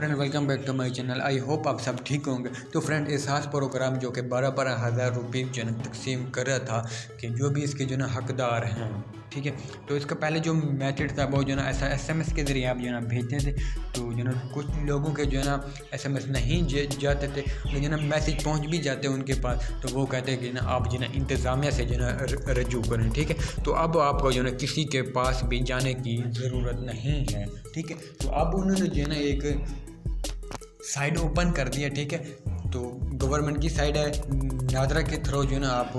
Friend welcome back to my channel. I hope आप सब ठीक होंगे। तो फ्रेंड एहसास प्रोग्राम जो कि 12,000 रुपये जो है तकसीम कर रहा था कि जो भी इसके जो है हकदार हैं, ठीक है। तो इसका पहले जो मैथड था वो जो है ऐसा SMS के ज़रिए आप जो है भेजते थे। तो जो है कुछ लोगों के जो है SMS नहीं जाते थे, लेकिन ना मैसेज पहुंच भी जाते हैं उनके पास, तो वो कहते हैं कि ना आप जो है इंतज़ामिया से जो है रजू करें, ठीक है। तो अब आपको जो है किसी के पास भी जाने की ज़रूरत नहीं है, ठीक है। तो अब उन्होंने जो है ना एक साइट ओपन कर दिया, ठीक है। तो गवर्नमेंट की साइट है, नादरा के थ्रू जो है ना आप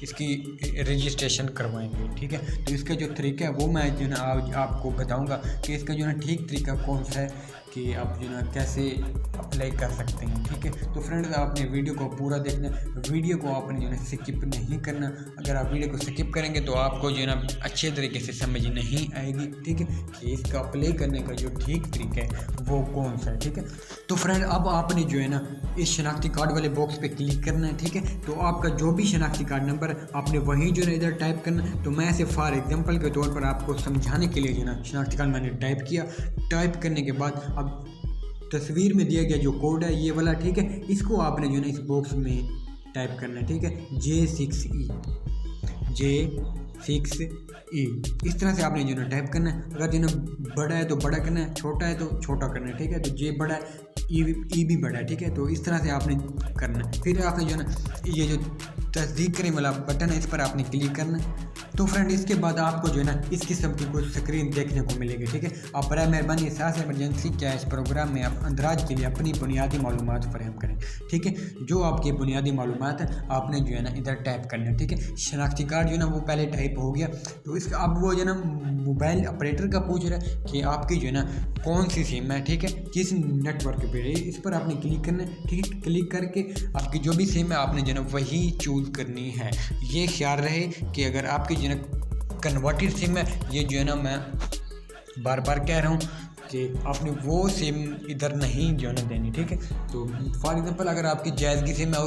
इसकी रजिस्ट्रेशन करवाएंगे, ठीक है। तो इसका जो तरीका है वो मैं जो है ना आज आपको बताऊंगा कि इसका जो है ना ठीक तरीका कौन सा है कि आप जो है ना कैसे अप्लाई कर सकते हैं, ठीक है। तो फ्रेंड्स आपने वीडियो को पूरा देखना, वीडियो को आपने जो है स्किप नहीं करना। अगर आप वीडियो को स्किप करेंगे तो आपको जो है ना अच्छे तरीके से समझ नहीं आएगी, ठीक है, कि इसका अप्लाई करने का जो ठीक तरीका है वो कौन सा है, ठीक है। तो फ्रेंड अब आपने जो है ना इस शनाख्ती कार्ड वाले बॉक्स पे क्लिक करना है, ठीक है। तो आपका जो भी शनाख्ती कार्ड नंबर है आपने वही जो है इधर टाइप करना है। तो मैं ऐसे फॉर एग्जांपल के तौर पर आपको समझाने के लिए जो है ना शनाख्ती कार्ड मैंने टाइप किया। टाइप करने के बाद अब तस्वीर में दिया गया जो कोड है ये वाला, ठीक है, इसको आपने जो है ना इस बॉक्स में टाइप करना है, ठीक है। J6E इस तरह से आपने जो है ना टाइप करना है। अगर जो है ना बड़ा है तो बड़ा करना है, छोटा है तो छोटा करना है, ठीक है। तो J बड़ा है, ई भी बड़ा है, ठीक है। तो इस तरह से आपने करना है। फिर आपने जो है ना ये जो तस्दीक करने वाला बटन है इस पर आपने क्लिक करना है। तो फ्रेंड इसके बाद आपको जो है ना इस किस्म की कुछ स्क्रीन देखने को मिलेगी, ठीक है। आप बराए मेहरबानी एहसास इमरजेंसी कैश प्रोग्राम में आप अंदराज के लिए अपनी बुनियादी मालूमात फराहम करें, ठीक है। जो आपकी बुनियादी मालूमात है आपने जो है ना इधर टाइप करना है, ठीक है। शनाख्ती कार्ड जो है ना वो पहले टाइप हो गया। तो इसका अब वो जो है ना मोबाइल ऑपरेटर का पूछ रहा है कि आपकी जो है ना कौन सी सिम है, ठीक है, किस नेटवर्क पे है, इस पर आपने क्लिक करना है, ठीक है। क्लिक करके आपकी जो भी सिम है आपने जो है ना वही चूज़ करनी है। ये ख्याल रहे कि अगर आपकी जो है ना कन्वर्टेड सिम है, ये जो है ना मैं बार बार कह रहा हूँ कि आपने वो सिम इधर नहीं जो है ना देनी, ठीक है। तो फॉर एग्जांपल अगर आपकी जायज़ की सिम है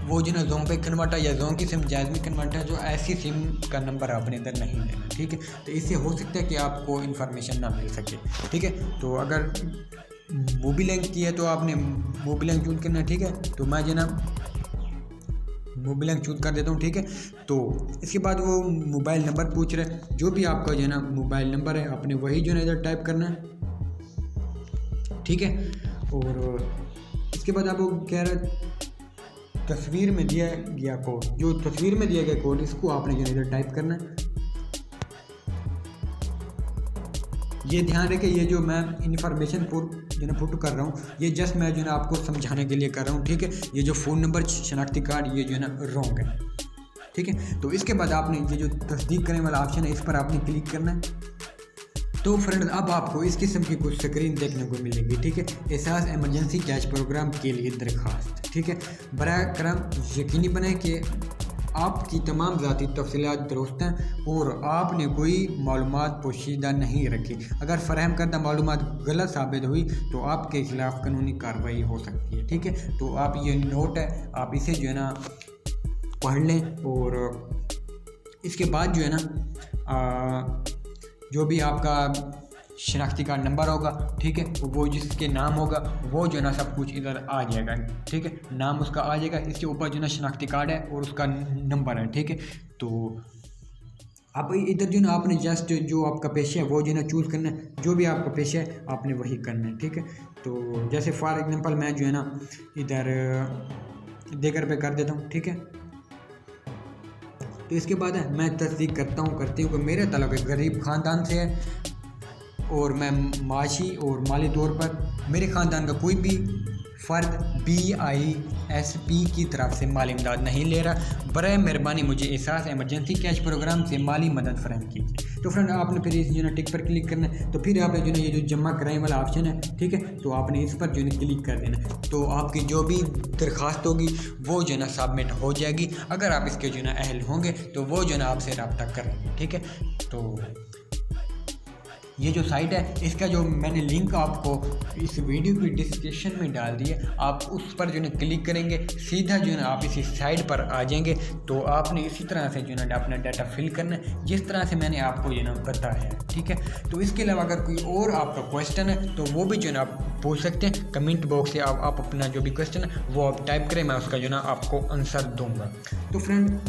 वो जो है ना जोन पे कन्वर्ट है, या जोन की सिम जायज़ में कन्वर्ट है, जो ऐसी सिम का नंबर आपने इधर नहीं देना, ठीक है। तो इससे हो सकता है कि आपको इन्फॉर्मेशन ना मिल सके, ठीक है। तो अगर मोबी लिंक की है तो आपने मोबी लिंक चूज़ करना है, ठीक है। तो मैं जो है ना मोबाइल लिंक चूज़ कर देता हूँ, ठीक है। तो इसके बाद वो मोबाइल नंबर पूछ रहे हैं, जो भी आपका जो है ना मोबाइल नंबर है आपने वही जो है ना इधर टाइप करना है, ठीक है। और इसके बाद आपको कह रहा है तस्वीर में दिया गया कोड, जो तस्वीर में दिया गया कोड इसको आपने जो है इधर टाइप करना है। ये ध्यान रखें ये जो मैं इन्फॉर्मेशन जो है पुट कर रहा हूँ ये जस्ट मैं जो है ना आपको समझाने के लिए कर रहा हूँ, ठीक है। ये जो फ़ोन नंबर शनाख्ती कार्ड ये जो है ना रॉन्ग है, ठीक है। तो इसके बाद आपने ये जो तस्दीक करने वाला ऑप्शन है इस पर आपने क्लिक करना है। तो फ्रेंड्स अब आपको इस किस्म की कुछ स्क्रीन देखने को मिलेगी, ठीक है। एहसास इमरजेंसी कैश प्रोग्राम के लिए दरख्वास्त, ठीक है। बराए करम यकीनी बनाएं कि आपकी तमाम ज़ाती तफसीलात दुरुस्त हैं और आपने कोई मालूमात पोशीदा नहीं रखी। अगर फराहम करदा मालूमात गलत साबित हुई तो आपके ख़िलाफ़ कानूनी कार्रवाई हो सकती है, ठीक है। तो आप ये नोट है आप इसे जो है ना पढ़ लें। और इसके बाद जो है ना जो भी आपका शनाख्ती कार्ड नंबर होगा, ठीक है, वो जिसके नाम होगा वो जो है ना सब कुछ इधर आ जाएगा, ठीक है। नाम उसका आ जाएगा, इसके ऊपर जो है ना शनाख्ती कार्ड है और उसका नंबर है, ठीक है। तो अब इधर जो है ना आपने जस्ट जो आपका पेशा है वो जो है ना चूज़ करना है, जो भी आपका पेशा है आपने वही करना है, ठीक है। तो जैसे फॉर एग्जांपल मैं जो है ना इधर देकर पे कर देता हूँ, ठीक है। तो इसके बाद मैं तस्दीक करती हूँ कि मेरा ताल्लुक एक गरीब ख़ानदान से है और मैं माशी और माली तौर पर मेरे ख़ानदान का कोई भी फ़र्द BISP की तरफ से माली इमदाद नहीं ले रहा। बराए मेहरबानी मुझे एहसास इमरजेंसी कैश प्रोग्राम से माली मदद फराहम कीजिए। तो फ्रेंड आपने फिर इस जो है टिक पर क्लिक करना है। तो फिर आपने जो है ये जो जमा कराने वाला ऑप्शन है, ठीक है, तो आपने इस पर जो है क्लिक कर देना है। तो आपकी जो भी दरख्वास्त होगी वो जो है ना सबमिट हो जाएगी। अगर आप इसके जो है ना अहल होंगे तो वो जो है ना आपसे रब्ता कर लेंगे, ठीक है। तो ये जो साइट है इसका जो मैंने लिंक आपको इस वीडियो की डिस्क्रिप्शन में डाल दी है, आप उस पर जो है क्लिक करेंगे सीधा जो है ना आप इसी साइट पर आ जाएंगे। तो आपने इसी तरह से जो है ना अपना डाटा फिल करना है जिस तरह से मैंने आपको जो है ना बताया है, ठीक है। तो इसके अलावा अगर कोई और आपका क्वेश्चन है तो वो भी जो है ना आप पूछ सकते हैं कमेंट बॉक्स से। आप अपना जो भी क्वेश्चन है वो आप टाइप करें, मैं उसका जो है ना आपको आंसर दूंगा। तो फ्रेंड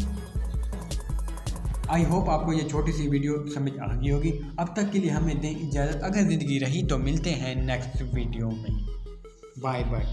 आई होप आपको ये छोटी सी वीडियो समझ आ गई होगी। अब तक के लिए हमें दें इजाज़त, अगर ज़िंदगी रही तो मिलते हैं नेक्स्ट वीडियो में। Bye bye.